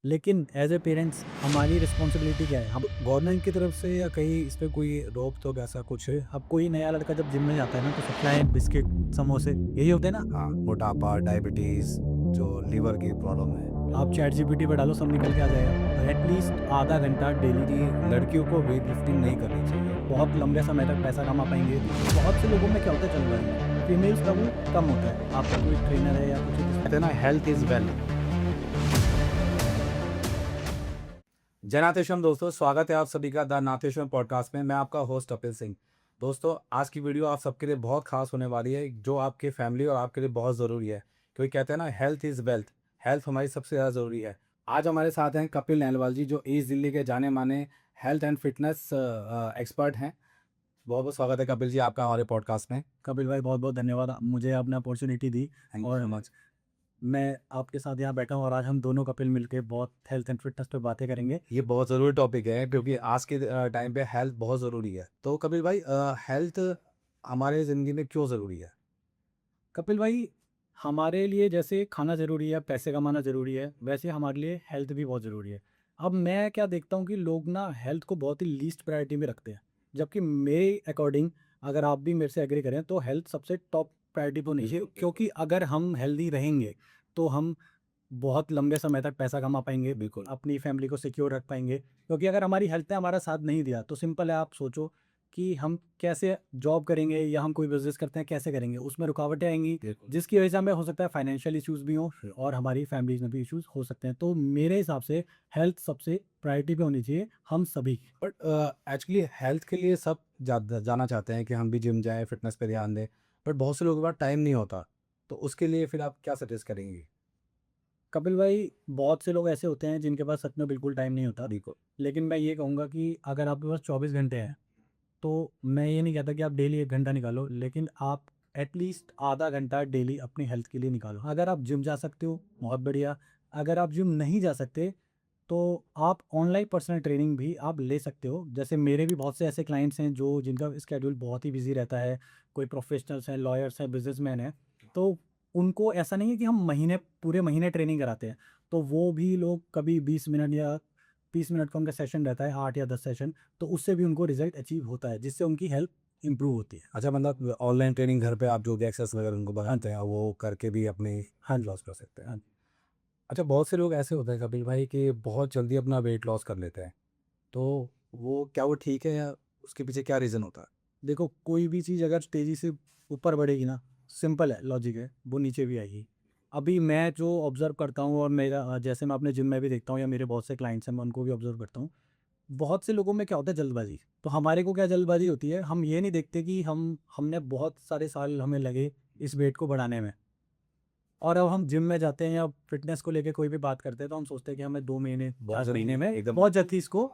लेकिन as a parents हमारी responsibility क्या है? हम गवर्नमेंट की तरफ से या कहीं इस पे कोई रोक टोक ऐसा कुछ है? अब कोई नया लड़का जब जिम में जाता है ना, तो चाय बिस्किट समोसे यही होते हैं ना। हाँ, मोटापा, डायबिटीज़, जो लीवर की प्रॉब्लम है। आप चैट जीपीटी पे डालो, सब निकल के आ जाएगा। एटलीस्ट आधा घंटा डेली। कि लड़कियों को वेट लिफ्टिंग नहीं करनी चाहिए। बहुत लंबे समय तक पैसा कमा पाएंगे। बहुत से लोगों में क्या होता है, जल्दबाजी। फीमेल्स का वो कम होता है। आपका कोई ट्रेनर है या कुछ है कहते हैं ना, हेल्थ इज़ वेल्थ। जय नाथेश्वरम दोस्तों, स्वागत है आप सभी का द नाथेश्वरम पॉडकास्ट में। मैं आपका होस्ट कपिल सिंह। दोस्तों, आज की वीडियो आप सबके लिए बहुत खास होने वाली है, जो आपके फैमिली और आपके लिए बहुत ज़रूरी है। क्योंकि कहते हैं ना, हेल्थ इज़ वेल्थ। हेल्थ हमारी सबसे ज़्यादा ज़रूरी है। आज हमारे साथ हैं कपिल नहलवाल जी, जो ईस्ट दिल्ली के जाने माने हेल्थ एंड फिटनेस एक्सपर्ट हैं। बहुत बहुत स्वागत है कपिल जी आपका हमारे पॉडकास्ट में। कपिल भाई, बहुत बहुत धन्यवाद, मुझे आपने अपॉर्चुनिटी दी। थैंक यू और सो मच। मैं आपके साथ यहाँ बैठा हूँ और आज हम दोनों कपिल मिलके बहुत हेल्थ एंड फिटनेस पे बातें करेंगे। ये बहुत ज़रूरी टॉपिक है, क्योंकि आज के टाइम पे हेल्थ बहुत ज़रूरी है। तो कपिल भाई, हेल्थ हमारे ज़िंदगी में क्यों ज़रूरी है? कपिल भाई, हमारे लिए जैसे खाना ज़रूरी है, पैसे कमाना ज़रूरी है, वैसे हमारे लिए हेल्थ भी बहुत ज़रूरी है। अब मैं क्या देखता हूँ कि लोग ना हेल्थ को बहुत ही लीस्ट प्रायोरिटी में रखते हैं, जबकि मेरे अकॉर्डिंग, अगर आप भी मेरे से एग्री करें, तो हेल्थ सबसे टॉप प्रायोरिटी पे होनी चाहिए। बिल्कुल, बिल्कुल। क्योंकि अगर हम हेल्दी रहेंगे तो हम बहुत लंबे समय तक पैसा कमा पाएंगे, बिल्कुल। अपनी फैमिली को सिक्योर रख पाएंगे। क्योंकि अगर हमारी हेल्थ ने हमारा साथ नहीं दिया तो सिंपल है, आप सोचो कि हम कैसे जॉब करेंगे या हम कोई बिजनेस करते हैं कैसे करेंगे, उसमें रुकावटें आएंगी, बिल्कुल। जिसकी वजह से हमें हो सकता है फाइनेंशियल इश्यूज भी हों और हमारी फैमिलीज में भी इश्यूज हो सकते हैं। तो मेरे हिसाब से हेल्थ सबसे प्रायोरिटी पे होनी चाहिए हम सभी की। बट एक्चुअली हेल्थ के लिए सब जाना चाहते हैं कि हम भी जिम जाएँ, फ़िटनेस पे ध्यान दें। बट बहुत से लोगों के पास टाइम नहीं होता। तो उसके लिए फिर आप क्या सजेस्ट करेंगे? कपिल भाई, बहुत से लोग ऐसे होते हैं जिनके पास सच में बिल्कुल टाइम नहीं होता। बिल्कुल। लेकिन मैं ये कहूँगा कि अगर आपके पास 24 घंटे हैं, तो मैं ये नहीं कहता कि आप डेली 1 घंटा निकालो, लेकिन आप एटलीस्ट आधा घंटा डेली अपनी हेल्थ के लिए निकालो। अगर आप जिम जा सकते हो, बहुत बढ़िया। अगर आप जिम नहीं जा सकते, तो आप ऑनलाइन पर्सनल ट्रेनिंग भी आप ले सकते हो। जैसे मेरे भी बहुत से ऐसे क्लाइंट्स हैं जो जिनका स्केड्यूल बहुत ही बिज़ी रहता है। कोई प्रोफेशनल्स हैं, लॉयर्स हैं, बिज़नेसमैन हैं। तो उनको ऐसा नहीं है कि हम महीने पूरे महीने ट्रेनिंग कराते हैं। तो वो भी लोग कभी 20 मिनट या 30 मिनट का उनका सेशन रहता है, 8 या 10 सेशन। तो उससे भी उनको रिज़ल्ट अचीव होता है, जिससे उनकी हेल्थ इम्प्रूव होती है। अच्छा, मतलब ऑनलाइन ट्रेनिंग घर पे आप जो भी एक्सरसाइज़ वगैरह उनको हाँ बताते जी। हैं, वो करके भी अपनी हाँ वेट जी। लॉस कर सकते हैं। हाँ जी। अच्छा, बहुत से लोग ऐसे होते हैं कपिल भाई कि बहुत जल्दी अपना वेट लॉस कर लेते हैं। तो वो क्या वो ठीक है, या उसके पीछे क्या रीज़न होता है? देखो, कोई भी चीज़ अगर तेज़ी से ऊपर बढ़ेगी ना, सिंपल है, लॉजिक है, वो नीचे भी आएगी। अभी मैं जो ऑब्ज़र्व करता हूँ और मेरा जैसे मैं अपने जिम में भी देखता हूँ या मेरे बहुत से क्लाइंट्स हैं, मैं उनको भी ऑब्ज़र्व करता हूँ। बहुत से लोगों में क्या होता है, जल्दबाज़ी। तो हमारे को क्या जल्दबाज़ी होती है, हम ये नहीं देखते कि हमने बहुत सारे साल हमें लगे इस वेट को बढ़ाने में। और अब हम जिम में जाते हैं या फ़िटनेस को लेके कोई भी बात करते हैं, तो हम सोचते हैं कि हमें 2 महीने, बहुत 4 महीने जल्दी में एकदम। बहुत जल्दी इसको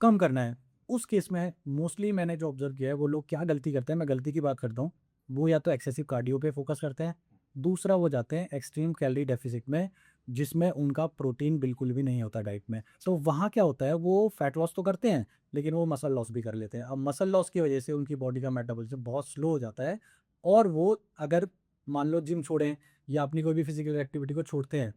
कम करना है। उस केस में मोस्टली मैंने जो ऑब्ज़र्व किया है, वो लोग क्या गलती करते हैं, मैं गलती की बात करता हूँ। वो या तो एक्सेसिव कार्डियो पे फ़ोकस करते हैं, दूसरा वो जाते हैं एक्सट्रीम कैलोरी डेफ़िसिट में, जिसमें उनका प्रोटीन बिल्कुल भी नहीं होता डाइट में। तो वहाँ क्या होता है, वो फैट लॉस तो करते हैं, लेकिन वो मसल लॉस भी कर लेते हैं। अब मसल लॉस की वजह से उनकी बॉडी का मेटाबॉलिज़्म बहुत स्लो हो जाता है। और वो अगर मान लो जिम छोड़ें या अपनी कोई भी फ़िज़िकल एक्टिविटी को छोड़ते हैं,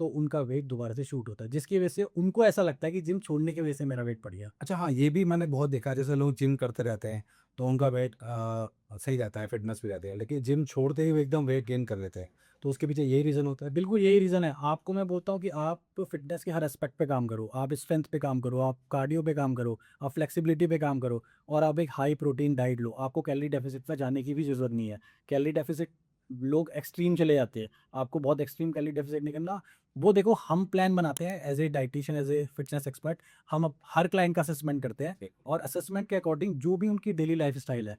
तो उनका वेट दोबारा से शूट होता है, जिसकी वजह से उनको ऐसा लगता है कि जिम छोड़ने की वजह से मेरा वेट बढ़ गया। अच्छा, हाँ, ये भी मैंने बहुत देखा है, जैसे लोग जिम करते रहते हैं, तो उनका वेट सही रहता है, फिटनेस भी रहती है, लेकिन जिम छोड़ते ही वो एकदम वेट गेन कर लेते हैं। तो उसके पीछे यही रीज़न होता है? बिल्कुल यही रीज़न है। आपको मैं बोलता हूँ कि आप फ़िटनेस के हर एस्पेक्ट पे काम करो, आप स्ट्रेंथ पे काम करो, आप कार्डियो पे काम करो, आप फ्लेक्सिबिलिटी पे काम करो और आप एक हाई प्रोटीन डाइट लो। आपको कैलोरी डेफ़िसिट में जाने की भी ज़रूरत नहीं है। कैलोरी डेफ़िसिट लोग एक्सट्रीम चले जाते हैं। आपको बहुत एक्सट्रीम कैलोरी डेफ़िसिट नहीं करना। वो देखो, हम प्लान बनाते हैं as a dietitian, as a fitness expert. हम अब हर क्लाइंट का असेसमेंट करते हैं और असेसमेंट के अकॉर्डिंग जो भी उनकी डेली लाइफ़स्टाइल है,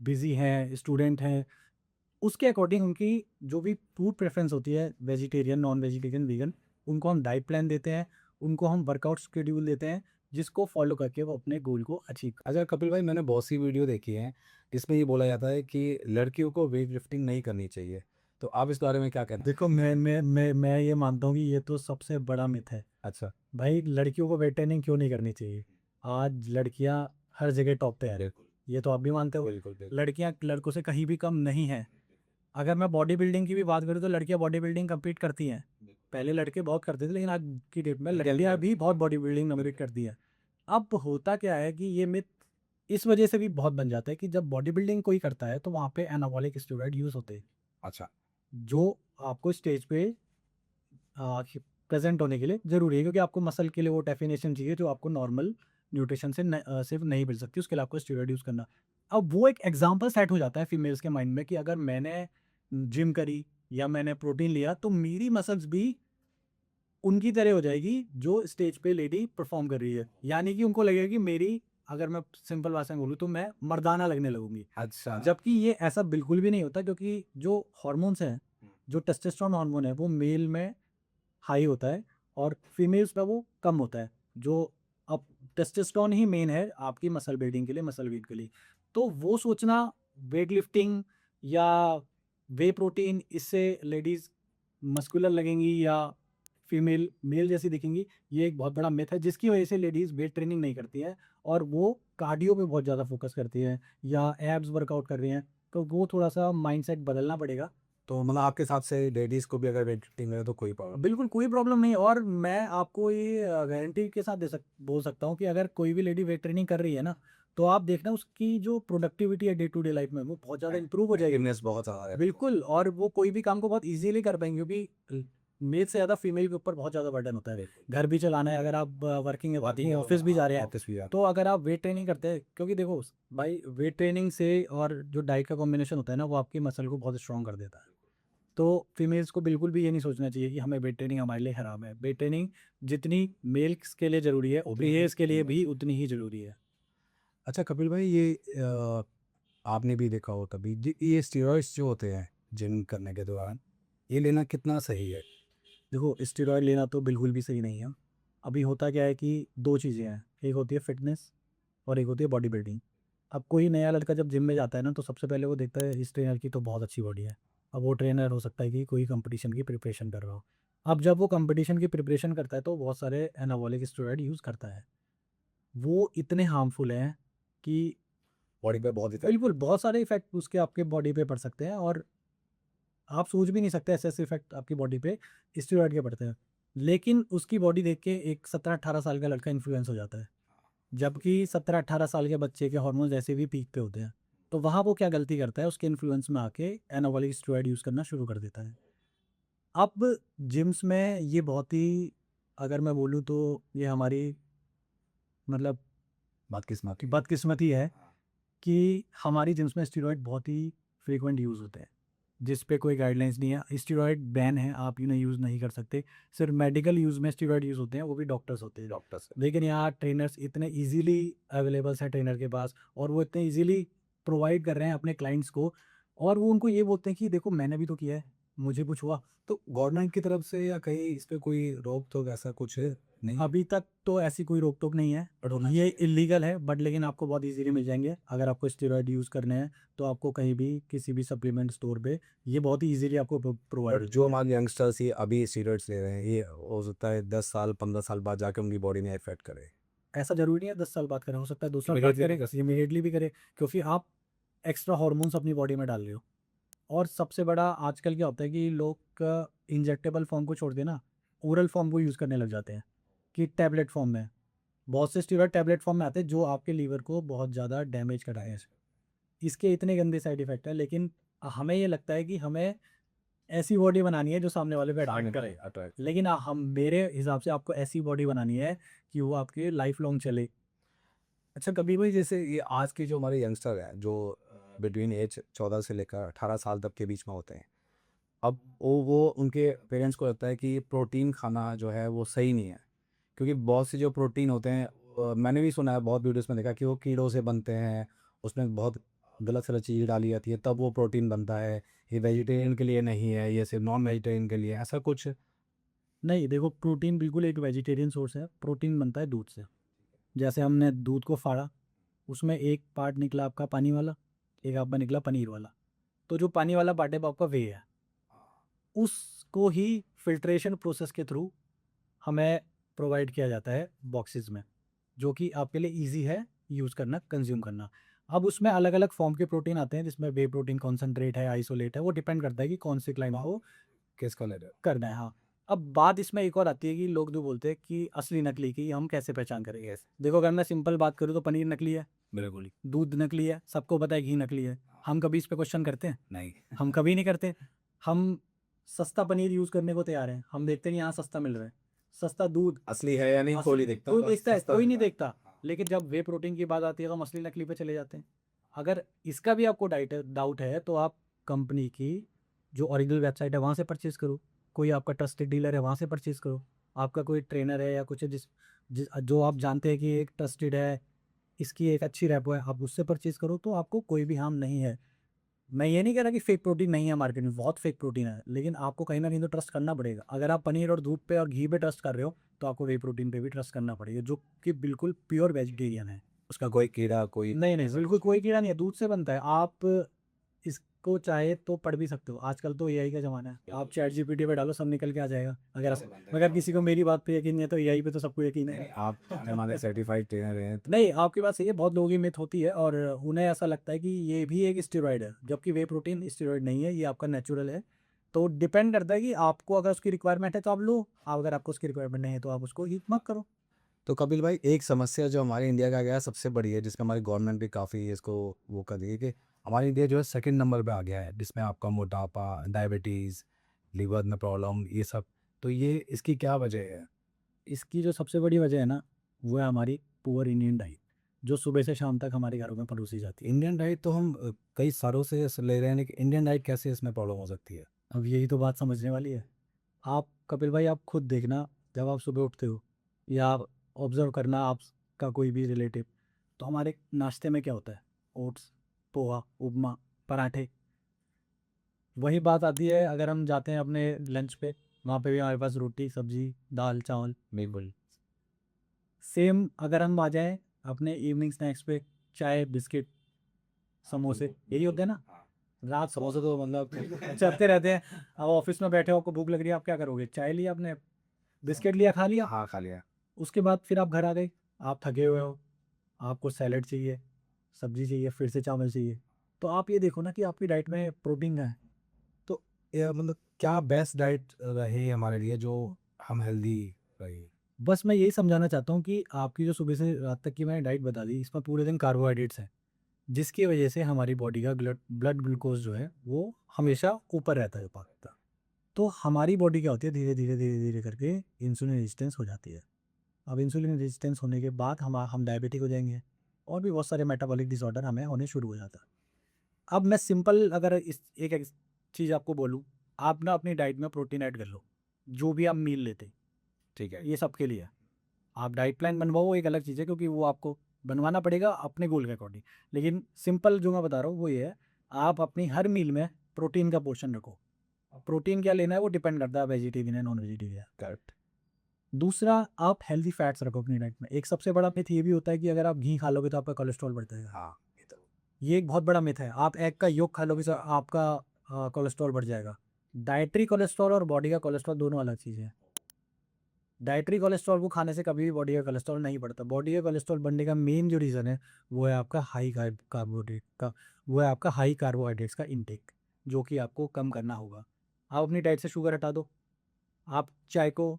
बिज़ी हैं, स्टूडेंट हैं, उसके अकॉर्डिंग उनकी जो भी फूड प्रेफ़रेंस होती है, वेजिटेरियन, नॉन वेजिटेरियन, वीगन, उनको हम डाइट प्लान देते हैं, उनको हम वर्कआउट शेड्यूल देते हैं, जिसको फ़ॉलो करके वो अपने गोल को अचीव कर। अच्छा कपिल भाई, मैंने बहुत सी वीडियो देखी है, जिसमें ये बोला जाता है कि लड़कियों को वेट लिफ्टिंग नहीं करनी चाहिए। तो आप इस बारे में क्या कहना देखो, चाहेंगे? मैं ये मानता हूँ कि ये तो सबसे बड़ा मिथ है। अच्छा। भाई, लड़कियों को वेट ट्रेनिंग क्यों नहीं करनी चाहिए? आज लड़कियाँ हर जगह टॉप पे हैं। बिल्कुल, ये तो आप भी मानते हो। बिल्कुल, बिल्कुल। लड़कियाँ लड़कों से कहीं भी कम नहीं हैं। अगर मैं बॉडी बिल्डिंग की भी बात करूँ, तो लड़कियाँ बॉडी बिल्डिंग कम्पीट करती हैं। पहले लड़के बहुत करते थे, लेकिन आज की डेट में लड़कियां भी बहुत बॉडी बिल्डिंग नंबर कर दी है। अब होता क्या है कि ये मिथ इस वजह से भी बहुत बन जाता है कि जब बॉडी बिल्डिंग कोई करता है तो वहाँ पे एनाबॉलिक स्टेरॉइड यूज होते हैं, अच्छा। जो आपको स्टेज पे प्रेजेंट होने के लिए ज़रूरी है, क्योंकि आपको मसल के लिए वो डेफिनेशन चाहिए जो आपको नॉर्मल न्यूट्रिशन से सिर्फ नहीं मिल सकती, उसके लिए आपको स्टेरॉइड यूज़ करना। अब वो एक एग्जांपल सेट हो जाता है फीमेल्स के माइंड में कि अगर मैंने जिम करी या मैंने प्रोटीन लिया तो मेरी मसल्स भी उनकी तरह हो जाएगी जो स्टेज पे लेडी परफॉर्म कर रही है, यानी कि उनको लगेगा कि मेरी, अगर मैं सिंपल भाषा में बोलूँ तो मैं मर्दाना लगने लगूंगी। अच्छा। जबकि ये ऐसा बिल्कुल भी नहीं होता, क्योंकि जो हॉर्मोन्स हैं, जो टेस्टोस्टेरोन हार्मोन है, वो मेल में हाई होता है और फीमेल्स में वो कम होता है। जो अब टेस्टोस्टेरोन ही मेन है आपकी मसल बिल्डिंग के लिए, मसल वेट के लिए। तो वो सोचना वेट लिफ्टिंग या वे प्रोटीन इससे लेडीज मस्कुलर लगेंगी या फीमेल मेल जैसी दिखेंगी, ये एक बहुत बड़ा मिथ है, जिसकी वजह से लेडीज वेट ट्रेनिंग नहीं करती हैं और वो कार्डियो पे बहुत ज़्यादा फोकस करती हैं या एब्स वर्कआउट कर रही हैं। तो वो थोड़ा सा माइंडसेट बदलना पड़ेगा। तो मतलब आपके हिसाब से लेडीज़ को भी अगर वेट लिफ्टिंग है तो कोई प्रॉब्लम? बिल्कुल कोई प्रॉब्लम नहीं, और मैं आपको ये गारंटी के साथ बोल सकता हूँ कि अगर कोई भी लेडी वेट ट्रेनिंग कर रही है ना, तो आप देखना उसकी जो प्रोडक्टिविटी है डे टू डे लाइफ में वो बहुत ज़्यादा इंप्रूव हो जाएगी। एक्टिवनेस बहुत ज़्यादा है। बिल्कुल, और वो कोई भी काम को बहुत इजीली कर पाएंगे, क्योंकि मेल से ज़्यादा फीमेल के ऊपर बहुत ज़्यादा बर्डन होता है। घर भी चलाना है, अगर आप वर्किंग है, ऑफिस भी जा रहे हैं, ऑफिस भी तो अगर आप वेट ट्रेनिंग करते हैं, क्योंकि देखो भाई, वेट ट्रेनिंग से और जो डाइट का कॉम्बिनेशन होता है ना, वो आपकी मसल को बहुत स्ट्रॉन्ग कर देता है। तो फीमेल्स को बिल्कुल भी ये नहीं सोचना चाहिए कि हमें वेट ट्रेनिंग हमारे लिए हराम है। वेट ट्रेनिंग जितनी मेल्स के लिए ज़रूरी है, फीमेल्स के लिए भी उतनी ही ज़रूरी है। अच्छा कपिल भाई, ये आपने भी देखा हो तभी ये स्टेरॉइड्स जो होते हैं जिम करने के दौरान, ये लेना कितना सही है? देखो, स्टेरॉयड लेना तो बिल्कुल भी सही नहीं है। अभी होता क्या है कि दो चीज़ें हैं, एक होती है फिटनेस और एक होती है बॉडी बिल्डिंग। अब कोई नया लड़का जब जिम में जाता है ना, तो सबसे पहले वो देखता है इस ट्रेनर की तो बहुत अच्छी बॉडी है। अब वो ट्रेनर हो सकता है कि कोई कंपटीशन की प्रिपरेशन कर रहा हो। अब जब वो कंपटीशन की प्रिपरेशन करता है तो बहुत सारे एनाबॉलिक स्टेरॉयड यूज़ करता है। वो इतने हार्मफुल हैं कि बॉडी पे बहुत इफेक्ट? बिल्कुल बहुत सारे इफ़ेक्ट उसके आपके बॉडी पे पड़ सकते हैं, और आप सोच भी नहीं सकते ऐसे-ऐसे इफ़ेक्ट आपकी बॉडी पे स्टेरॉयड के पड़ते हैं। लेकिन उसकी बॉडी देख के एक 17-18 साल का लड़का इन्फ्लुएंस हो जाता है। जबकि 17-18 साल के बच्चे के हार्मोन्स ऐसे भी पीक पे होते हैं। तो वहाँ वो क्या गलती करता है, उसके इन्फ्लुएंस में आके एनाबॉलिक स्टेरॉयड यूज़ करना शुरू कर देता है। अब जिम्स में ये बहुत ही, अगर मैं बोलूँ तो ये हमारी मतलब बदकिस्मती। बदकिस्मती है कि हमारी जिम्स में स्टेरॉयड बहुत ही फ्रीक्वेंट यूज़ होते हैं, जिस पे कोई गाइडलाइंस नहीं है। स्टेरॉयड बैन है, आप इन्हें यूज़ नहीं कर सकते। सिर्फ मेडिकल यूज़ में स्टेरॉयड यूज़ होते हैं, वो भी डॉक्टर्स होते हैं। डॉक्टर से? लेकिन यहाँ ट्रेनर्स इतने इजीली अवेलेबल्स हैं ट्रेनर के पास, और वो इतने इजीली प्रोवाइड कर रहे हैं अपने क्लाइंट्स को, और वो उनको ये बोलते हैं कि देखो मैंने भी तो किया है, मुझे कुछ हुआ। तो गवर्नमेंट की तरफ से या कहीं इस पे कोई रोक टोक ऐसा कुछ है? नहीं। अभी तक तो ऐसी कोई रोक टोक नहीं है, बट होना ये चाहिए। इलीगल है, बट लेकिन आपको बहुत इजीली मिल जाएंगे। अगर आपको स्टेरॉयड यूज़ करने हैं तो आपको कहीं भी किसी भी सप्लीमेंट स्टोर पे ये बहुत ही इजीली आपको बट प्रोवाइड। जो हमारे यंगस्टर्स ये अभी स्टीरॉइड्स ले रहे हैं, ये हो सकता है 10 साल 15 साल बाद जाके उनकी बॉडी में इफेक्ट करे। ऐसा ज़रूरी नहीं है 10 साल बाद करें, हो सकता है 2 साल बाद Immediately करें, इमीडिएटली भी करें, क्योंकि आप एक्स्ट्रा हार्मोन्स अपनी बॉडी में डाल रहे हो। और सबसे बड़ा आजकल क्या होता है कि लोग इंजेक्टेबल फॉर्म को छोड़ के ना ओरल फॉर्म को यूज़ करने लग जाते हैं, कि टैबलेट फॉर्म में। बहुत से स्टेरॉइड टैबलेट फॉर्म में आते हैं जो आपके लीवर को बहुत ज़्यादा डैमेज कराए हैं। इसके इतने गंदे साइड इफ़ेक्ट हैं, लेकिन हमें ये लगता है कि हमें ऐसी बॉडी बनानी है जो सामने वाले पे अट्रैक्ट करे। अट्रैक्ट। लेकिन हम, मेरे हिसाब से आपको ऐसी बॉडी बनानी है कि वो आपके लाइफ लॉन्ग चले। अच्छा कभी भाई, जैसे ये आज के जो हमारे यंगस्टर हैं जो बिटवीन एज 14 से लेकर 18 साल तक के बीच में होते हैं, अब वो उनके पेरेंट्स को लगता है कि प्रोटीन खाना जो है वो सही नहीं है, क्योंकि बहुत से जो प्रोटीन होते हैं, मैंने भी सुना है, बहुत वीडियोस में देखा कि वो कीड़ों से बनते हैं, उसमें बहुत गलत सलत चीज़ डाली जाती है तब वो प्रोटीन बनता है, ये वेजिटेरियन के लिए नहीं है, ये सिर्फ नॉन वेजिटेरियन के लिए है, ऐसा कुछ? नहीं, देखो प्रोटीन बिल्कुल एक वेजिटेरियन सोर्स है। प्रोटीन बनता है दूध से। जैसे हमने दूध को फाड़ा, उसमें एक पार्ट निकला आपका पानी वाला, एक आपका निकला पनीर वाला। तो जो पानी वाला पार्ट है वो आपका वे है। उसको ही फिल्ट्रेशन प्रोसेस के थ्रू हमें प्रोवाइड किया जाता है बॉक्सेस में, जो कि आपके लिए ईज़ी है यूज़ करना, कंज़्यूम करना। अब उसमें अलग-अलग फ़ॉर्म के प्रोटीन आते हैं, जिसमें वे प्रोटीन कॉन्सन्ट्रेट है, आइसोलेट है, वो डिपेंड करता है कि कौन से क्लाइंट को किसका लेटर? करना है। हाँ, अब बात इसमें एक और आती है कि लोग जो बोलते हैं कि असली नकली की हम कैसे पहचान करेंगे। देखो अगर मैं सिंपल बात करूँ तो पनीर नकली है, बिल्कुल दूध नकली है, सबको पता है घी नकली है। हम कभी इस पे क्वेश्चन करते हैं? नहीं। हम कभी नहीं करते। हम सस्ता पनीर यूज़ करने को तैयार हैं, हम देखते हैं यहाँ सस्ता मिल रहा है। सस्ता दूध असली है या नहीं कोई नहीं देखता, कोई बस देखता है? सस्ता कोई नहीं मिल रहा है। देखता। लेकिन जब वे प्रोटीन की बात आती है तो हम असली नकली पे चले जाते हैं। अगर इसका भी आपको डाउट है तो आप कंपनी की जो ओरिजिनल वेबसाइट है वहाँ से परचेज़ करो, कोई आपका ट्रस्टेड डीलर है वहाँ से परचेज़ करो, आपका कोई ट्रेनर है या कुछ है जिस जिस जो आप जानते हैं कि एक ट्रस्टेड है, इसकी एक अच्छी रेपो है, आप उससे परचेज़ करो तो आपको कोई भी हार्म नहीं है। मैं ये नहीं कह रहा कि फेक प्रोटीन नहीं है मार्केट में, बहुत फेक प्रोटीन है, लेकिन आपको कहीं न कहीं तो ट्रस्ट करना पड़ेगा। अगर आप पनीर और दूध पे और घी पे ट्रस्ट कर रहे हो, तो आपको वे प्रोटीन पे भी ट्रस्ट करना पड़ेगा, जो कि बिल्कुल प्योर वेजिटेरियन है। उसका कोई कीड़ा कोई नहीं, नहीं, बिल्कुल कोई कीड़ा नहीं है, दूध से बनता है। आप इसको चाहे तो पढ़ भी सकते हो। आजकल तो एआई का ज़माना है, आप चैट जीपीटी पे डालो सब निकल के आ जाएगा। अगर किसी को मेरी बात पे यकीन नहीं है तो एआई पे तो सबको यकीन है। आप हमारे सर्टिफाइड ट्रेनर हैं तो नहीं, आपकी बात सही है, बहुत लोगों की मिथ होती है और उन्हें ऐसा लगता है कि ये भी एक स्टेरॉइड है, जबकि वे प्रोटीन स्टेरॉइड नहीं है, ये आपका नेचुरल है। तो डिपेंड करता है कि आपको अगर उसकी रिक्वायरमेंट है तो आप लो, अगर आपको उसकी रिक्वायरमेंट नहीं है तो आप उसको यूज़ मत करो। तो कपिल भाई, एक समस्या जो हमारे इंडिया का गया है सबसे बड़ी है, जिसमें हमारी गवर्नमेंट भी काफ़ी इसको वो कर रही है, कि हमारी इंडिया जो है सेकंड नंबर पे आ गया है, जिसमें आपका मोटापा, डायबिटीज़, लीवर में प्रॉब्लम, ये सब। तो ये इसकी क्या वजह है? इसकी जो सबसे बड़ी वजह है ना, वो है हमारी पुअर इंडियन डाइट, जो सुबह से शाम तक हमारे घरों में परोसी जाती है। इंडियन डाइट तो हम कई सालों से ले रहे हैं, लेकिन इंडियन डाइट कैसे इसमें प्रॉब्लम हो सकती है? अब यही तो बात समझने वाली है। आप कपिल भाई आप खुद देखना, जब आप सुबह उठते हो या आप ऑब्ज़र्व करना आपका कोई भी रिलेटिव, तो हमारे नाश्ते में क्या होता है? ओट्स, पोहा, उपमा, पराठे। वही बात आती है अगर हम जाते हैं अपने लंच पे, वहाँ पे भी हमारे पास रोटी, सब्ज़ी, दाल, चावल। बिल्कुल। सेम अगर हम आ जाएँ अपने इवनिंग स्नैक्स पे, चाय, बिस्किट, समोसे, यही होते हैं ना? रात समोसे तो मतलब चलते रहते हैं। अब ऑफ़िस में बैठे हो, आपको भूख लग रही है, आप क्या करोगे? चाय लिया आपने, बिस्किट लिया, खा लिया। हाँ, खा लिया। उसके बाद फिर आप घर आ गए, आप थके हुए हो, आपको सैलेड चाहिए, सब्ज़ी चाहिए, फिर से चावल चाहिए। तो आप ये देखो ना कि आपकी डाइट में प्रोटीन कहाँ है? तो ये मतलब क्या बेस्ट डाइट रहे हमारे लिए, जो हम हेल्दी रहे? बस मैं यही समझाना चाहता हूँ कि आपकी जो सुबह से रात तक की मैंने डाइट बता दी, इसमें पूरे दिन कार्बोहाइड्रेट्स हैं, जिसकी वजह से हमारी बॉडी का ब्लड ग्लूकोज़ जो है, वो हमेशा ऊपर रहता है भागता। तो हमारी बॉडी क्या होती है, धीरे-धीरे, धीरे-धीरे करके इंसुलिन रेजिस्टेंस हो जाती है। अब इंसुलिन रेजिस्टेंस होने के बाद हम डायबिटिक हो जाएँगे और भी बहुत सारे मेटाबॉलिक डिसऑर्डर हमें होने शुरू हो जाता है। अब मैं सिंपल अगर इस एक चीज़ आपको बोलूँ, आप ना अपनी डाइट में प्रोटीन ऐड कर लो, जो भी आप मील लेते, ठीक है। ये सबके लिए है। आप डाइट प्लान बनवाओ वो एक अलग चीज़ है, क्योंकि वो आपको बनवाना पड़ेगा अपने गोल के अकॉर्डिंग। लेकिन सिंपल जो मैं बता रहा हूँ वो ये है, आप अपनी हर मील में प्रोटीन का पोर्शन रखो। प्रोटीन क्या लेना है वो डिपेंड करता है वेजिटेरियन है, नॉन वेजिटेरियन। करेक्ट। दूसरा, आप हेल्दी फैट्स रखो अपनी डाइट में। एक सबसे बड़ा मिथ ये भी होता है कि अगर आप घी खा लोगे तो आपका कोलेस्ट्रॉल बढ़ जाएगा। हाँ, ये तो ये एक बहुत बड़ा मिथ है। आप एग का येल्क खा लोगे तो आपका कोलेस्ट्रॉल बढ़ जाएगा। डाइटरी कोलेस्ट्रॉल और बॉडी का कोलेस्ट्रॉल दोनों अलग चीज़ें हैं। डाइटरी कोलेस्ट्रॉल को खाने से कभी भी बॉडी का कोलेस्ट्रॉल नहीं बढ़ता। बॉडी का कोलेस्ट्रॉल बढ़ने का मेन जो रीज़न है वो है आपका हाई कार्बोहाइड्रेट्स का इंटेक, जो कि आपको कम करना होगा। आप अपनी डाइट से शुगर हटा दो। आप चाय को,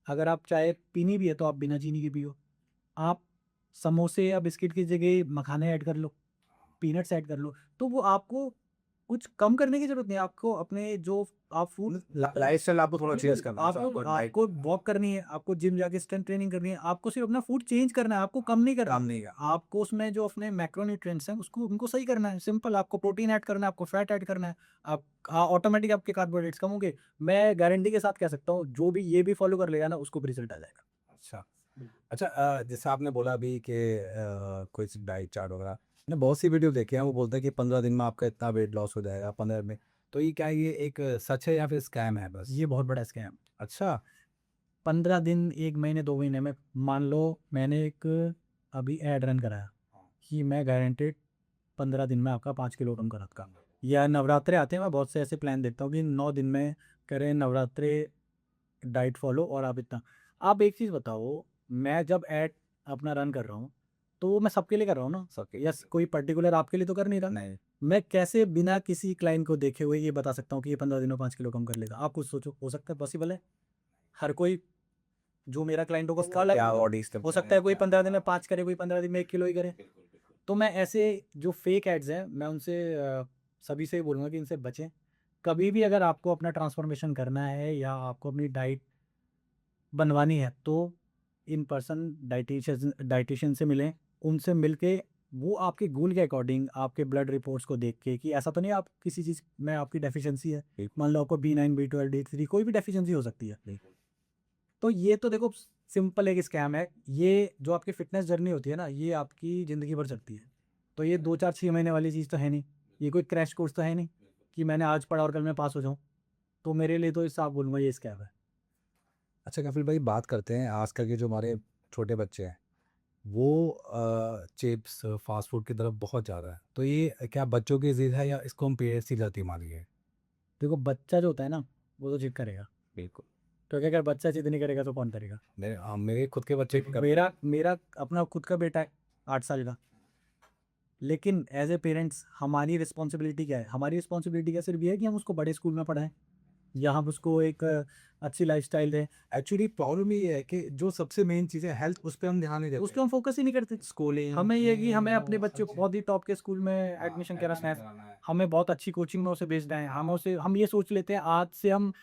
अगर आप चाय पीनी भी है तो आप बिना चीनी के पियो। आप समोसे या बिस्किट की जगह मखाने ऐड कर लो, पीनट्स ऐड कर लो, तो वो आपको कुछ कम करने की ज़रूरत नहीं है। आपको अपने जो आप फूड लाइफस्टाइल आपको थोड़ा चेंज करना है, आपको डाइट आपको वॉक करनी है, आपको जिम जाके स्ट्रेंथ ट्रेनिंग करनी है, आपको सिर्फ अपना फूड चेंज करना है, आपको कम नहीं करना। काम नहीं करना। आपको उसमें जो अपने मैक्रोन्यूट्रिएंट्स हैं उसको उनको सही करना है। सिंपल, आपको प्रोटीन ऐड करना है, आपको फैट ऐड करना है। आप ऑटोमेटिक आपके कार्बोहाइड्रेट्स कम होंगे। मैं गारंटी के साथ कह सकता हूँ, जो भी ये भी फॉलो कर लेगा ना उसको भी रिजल्ट आ जाएगा। अच्छा। अच्छा, जैसे आपने बोला अभी कि कोई डाइट चार्ट वगैरह, मैंने बहुत सी वीडियो देखी है, वो बोलते हैं कि 15 दिन में आपका इतना वेट लॉस हो जाएगा, 15 में। तो ये क्या ये एक सच है या फिर स्कैम है बस? ये बहुत बड़ा स्कैम। अच्छा। 15 दिन, 1 महीने, 2 महीने में, मान लो मैंने एक अभी एड रन कराया कि मैं गारंटेड 15 दिन में आपका 5 किलो कम करा। या नवरात्रे आते हैं, मैं बहुत से ऐसे प्लान देखता हूँ कि 9 दिन में करें नवरात्रे, डाइट फॉलो और आप इतना। आप एक चीज़ बताओ, मैं जब ऐड अपना रन कर रहा हूँ तो वो मैं सबके लिए कर रहा हूँ ना, सबके यस, कोई पर्टिकुलर आपके लिए तो कर नहीं रहा। नहीं। मैं कैसे बिना किसी क्लाइंट को देखे हुए ये बता सकता हूँ कि ये 15 दिनों 5 किलो कम कर लेगा? आप कुछ सोचो, हो सकता है पॉसिबल है? हर कोई जो मेरा क्लाइंट होगा उसका अलग क्या बॉडी हो सकता है, कोई 15 दिन में 5 करे, कोई 15 दिन में 1 किलो ही करे। तो मैं ऐसे जो फेक एड्स हैं मैं उनसे सभी से ही बोलूँगा कि इनसे बचें। कभी भी अगर आपको अपना ट्रांसफॉर्मेशन करना है या आपको अपनी डाइट बनवानी है तो इन पर्सन डाइटिशियन से मिलें। उनसे मिलके वो आपके गोल के अकॉर्डिंग आपके ब्लड रिपोर्ट्स को देख के कि ऐसा तो नहीं आप किसी चीज़ में आपकी डेफिशिएंसी है, मान लो आपको B9 B12 D3 कोई भी डेफिशिएंसी हो सकती है। तो ये तो देखो सिंपल एक स्कैम है। ये जो आपकी फिटनेस जर्नी होती है ना, ये आपकी ज़िंदगी भर चलती है। तो ये 2 4 6 महीने वाली चीज़ तो है नहीं, ये कोई क्रैश कोर्स तो है नहीं कि मैंने आज पढ़ा और कल मैं पास हो जाऊँ। तो मेरे लिए तो इससे आप बोलूँगा ये स्कैम है। अच्छा कपिल भाई, बात करते हैं आजकल के जो हमारे छोटे बच्चे हैं, वो चिप्स फास्ट फूड की तरफ बहुत ज़्यादा है। तो ये क्या बच्चों की ज़िद है या इसको हम पेरेंट्स की गलती मानिए? देखो बच्चा जो होता है ना वो तो जिद करेगा, बिल्कुल। क्योंकि अगर बच्चा जिद नहीं करेगा तो कौन करेगा। मेरे खुद के बच्चे भी करते हैं। मेरा मेरा अपना खुद का बेटा है 8 साल का। लेकिन एज ए पेरेंट्स हमारी रिस्पॉन्सिबिलिटी क्या है? हमारी रिस्पॉन्सिबिलिटी क्या सिर्फ ये है कि हम उसको बड़े स्कूल में पढ़ाएं या हम उसको एक अच्छी लाइफस्टाइल दें। एक्चुअली प्रॉब्लम ये है कि जो सबसे मेन चीज़ है हेल्थ, उस पे हम ध्यान नहीं उस देते। पर हम फोकस ही नहीं करते। स्कूलिंग हमें ये है कि हमें अपने बच्चे को बहुत ही टॉप के स्कूल में एडमिशन कराना है, हमें बहुत अच्छी कोचिंग में उसे भेजना है। हम ये सोच लेते हैं आज से हम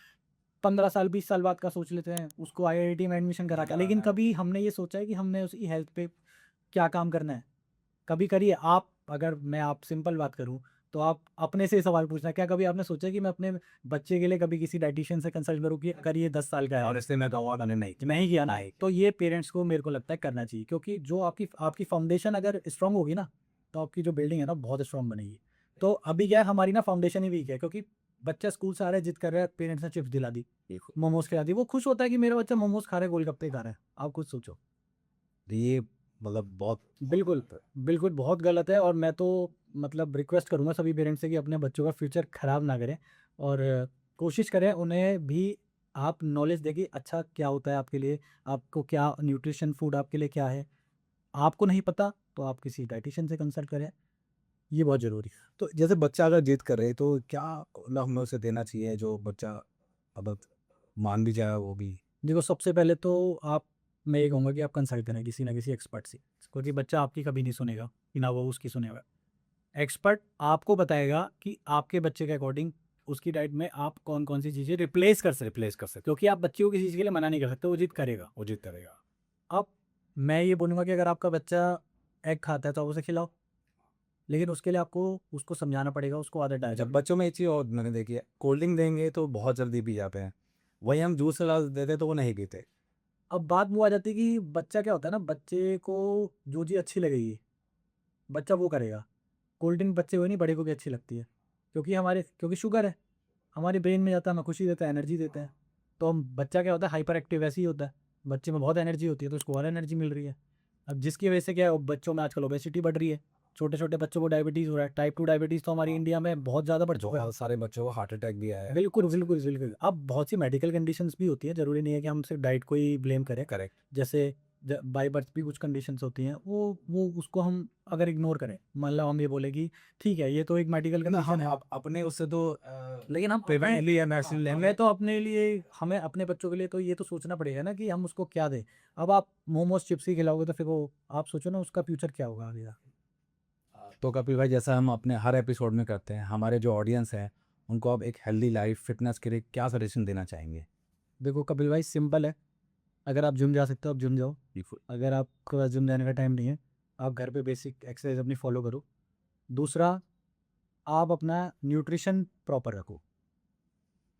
15 साल 20 साल बाद का सोच लेते हैं उसको IIT में एडमिशन करा के। लेकिन कभी हमने ये सोचा है कि हमने उसकी हेल्थ पे क्या काम करना है? कभी करिए आप, अगर मैं आप सिंपल बात करूं तो आप अपने से सवाल पूछना, क्या कभी आपने सोचा कि मैं अपने बच्चे के लिए कभी किसी डाइटिशियन से कंसल्ट करूं कि अगर ये 10 साल का है? और इसलिए मैं कहूँगा मैंने नहीं। मैं ही किया ना। तो ये पेरेंट्स को मेरे को लगता है करना चाहिए, क्योंकि जो आपकी आपकी फाउंडेशन अगर स्ट्रांग होगी ना तो आपकी जो बिल्डिंग है ना बहुत स्ट्रांग बनेगी। तो अभी क्या है, हमारी ना फाउंडेशन ही वीक है, क्योंकि बच्चा स्कूल से आ रहा है, जिद कर रहा है, पेरेंट्स ने चिप्स दिला दी, मोमोज खिला दी, वो खुश होता है कि मेरा बच्चा मोमोज खा रहा है, गोलगप्पे खा रहा है। आप खुद सोचो। ये मतलब बहुत बिल्कुल, बिल्कुल बहुत गलत है। और मैं तो मतलब रिक्वेस्ट करूँगा सभी पेरेंट्स से कि अपने बच्चों का फ्यूचर ख़राब ना करें और कोशिश करें उन्हें भी आप नॉलेज दें कि अच्छा क्या होता है आपके लिए, आपको क्या न्यूट्रिशन फूड आपके लिए क्या है। आपको नहीं पता तो आप किसी डायटीशियन से कंसल्ट करें, ये बहुत ज़रूरी है। तो जैसे बच्चा अगर जिद करे तो क्या मतलब हमें उसे देना चाहिए जो बच्चा अब मान भी जाए वो भी? देखो सबसे पहले तो आप, मैं ये कहूँगा कि आप कंसल्ट करें किसी ना किसी एक्सपर्ट से, क्योंकि बच्चा आपकी कभी नहीं सुनेगा कि ना वो उसकी सुनेगा। एक्सपर्ट आपको बताएगा कि आपके बच्चे के अकॉर्डिंग उसकी डाइट में आप कौन कौन सी चीज़ें रिप्लेस कर सकते, क्योंकि आप बच्चे को किसी चीज़ के लिए मना नहीं कर सकते, वो जिद करेगा। वो जिद करेगा। अब मैं ये बोलूँगा कि अगर आपका बच्चा एग खाता है तो आप उसे खिलाओ, लेकिन उसके लिए आपको उसको समझाना पड़ेगा, उसको आदत डालनी जब पड़ेगी। बच्चों में एक चीज़ और मैंने देखी है, कोल्ड ड्रिंक देंगे तो बहुत जल्दी पी जाते हैं, वही हम जूस सलाद देते तो वो नहीं पीते। अब बात वो आ जाती है कि बच्चा क्या होता है ना, बच्चे को जो चीज़ अच्छी लगेगी बच्चा वो करेगा। कोल्ड ड्रिंक बच्चे को नहीं, बड़े को भी अच्छी लगती है, क्योंकि शुगर है, हमारे ब्रेन में जाता है, हमें खुशी देता है, एनर्जी देता है। तो हम बच्चा क्या होता है, हाइपर एक्टिव ऐसे ही होता है, बच्चे में बहुत एनर्जी होती है तो उसको और एनर्जी मिल रही है। अब जिसकी वजह से क्या है, बच्चों में आजकल ओबेसिटी बढ़ रही है, छोटे छोटे बच्चों को डायबिटीज़ हो रहा है। टाइप 2 डायबिटीज़ तो हमारी इंडिया में बहुत ज़्यादा बढ़ चुका है। बहुत सारे बच्चों को हार्ट अटैक भी आया है। बिल्कुल बिल्कुल बिल्कुल। अब बहुत सी मेडिकल कंडीशंस भी होती है, ज़रूरी नहीं है कि हम सिर्फ डाइट को ही ब्लेम करें। करेक्ट। जैसे बाई बर्थ भी कुछ कंडीशंस होती हैं, वो उसको हम अगर इग्नोर करें, मतलब हम ये बोले कि ठीक है ये तो एक मेडिकल ना कंडीशन हम है, अपने उससे तो लेकिन हम प्रिवेंट या मैक्सिमम हमें तो अपने लिए, हमें अपने बच्चों के लिए तो ये तो सोचना पड़ेगा ना कि हम उसको क्या दें। अब आप मोमोज चिप्स ही खिलाओगे तो फिर वो आप सोचो ना उसका फ्यूचर क्या होगा आगे का। तो कपिल भाई, जैसा हम अपने हर एपिसोड में करते हैं, हमारे जो ऑडियंस है उनको आप एक हेल्दी लाइफ फिटनेस के लिए क्या सजेशन देना चाहेंगे? देखो कपिल भाई सिंपल है, अगर आप जिम जा सकते हो आप जिम जाओ, अगर आपके पास जिम जाने का टाइम नहीं है आप घर पे बेसिक एक्सरसाइज अपनी फॉलो करो। दूसरा, आप अपना न्यूट्रिशन प्रॉपर रखो।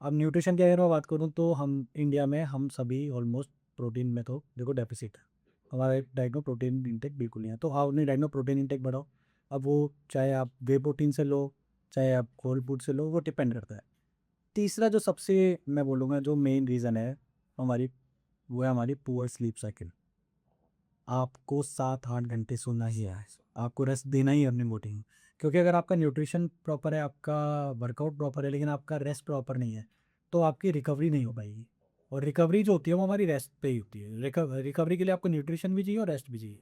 अब न्यूट्रिशन की अगर मैं बात करूँ तो हम इंडिया में हम सभी ऑलमोस्ट प्रोटीन में तो देखो डेफिसिट है, हमारे डाइट में प्रोटीन इंटेक बिल्कुल नहीं है। तो आप अपनी डाइट में प्रोटीन इंटेक बढ़ाओ। अब वो चाहे आप वे प्रोटीन से लो चाहे आप होल फूड से लो, वो डिपेंड करता है। तीसरा जो सबसे मैं बोलूँगा जो मेन रीज़न है हमारी, वो है हमारी पुअर स्लीप साइकिल। आपको 7 8 घंटे सोना ही है, आपको रेस्ट देना ही है अपनी बॉडी को। क्योंकि अगर आपका न्यूट्रिशन प्रॉपर है, आपका वर्कआउट प्रॉपर है, लेकिन आपका रेस्ट प्रॉपर नहीं है तो आपकी रिकवरी नहीं हो पाएगी। और रिकवरी जो होती है वो हमारी रेस्ट पे ही होती है। रिकवरी के लिए आपको न्यूट्रिशन भी चाहिए और रेस्ट भी चाहिए।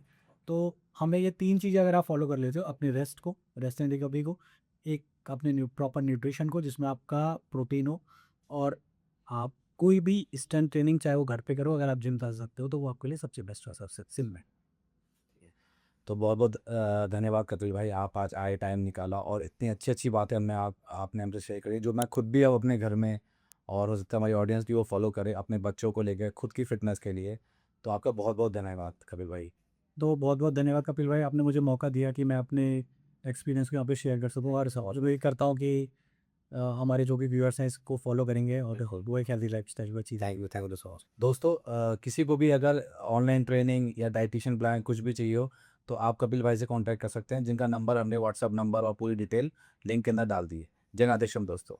तो हमें ये 3 चीज़ें अगर आप फॉलो कर लेते हो, अपनी रेस्ट को, रेस्ट एंड रिकवरी को, एक अपने प्रॉपर न्यूट्रिशन को जिसमें आपका प्रोटीन हो, और आप कोई भी स्ट्रेंथ ट्रेनिंग चाहे वो घर पे करो, अगर आप जिम जा सकते हो तो वो आपके लिए सबसे बेस्ट है सबसे जिम में। तो बहुत बहुत धन्यवाद कपिल भाई, आप आज आए, टाइम निकाला और इतनी अच्छी अच्छी बातें आपने हमसे शेयर करी, जो मैं खुद भी अब अपने घर में और हो सकता है हमारी ऑडियंस भी वो फॉलो करे अपने बच्चों को लेकर खुद की फिटनेस के लिए। तो आपका बहुत बहुत धन्यवाद कपिल भाई। तो बहुत बहुत धन्यवाद कपिल भाई, आपने मुझे मौका दिया कि मैं अपने एक्सपीरियंस को यहाँ पे शेयर कर सकूँ, और समझ भी करता हूँ कि हमारे जो भी व्यूअर्स हैं इसको फॉलो करेंगे और वो एक हेल्दी लाइफ स्टाइल को achieve. Thank you so much दोस्तों। किसी को भी अगर ऑनलाइन ट्रेनिंग या डाइटिशियन प्लान कुछ भी चाहिए हो तो आप कपिल भाई से कांटेक्ट कर सकते हैं, जिनका नंबर हमने व्हाट्सअप नंबर और पूरी डिटेल लिंक के अंदर डाल दी है। जय नाथेश्वरम दोस्तों।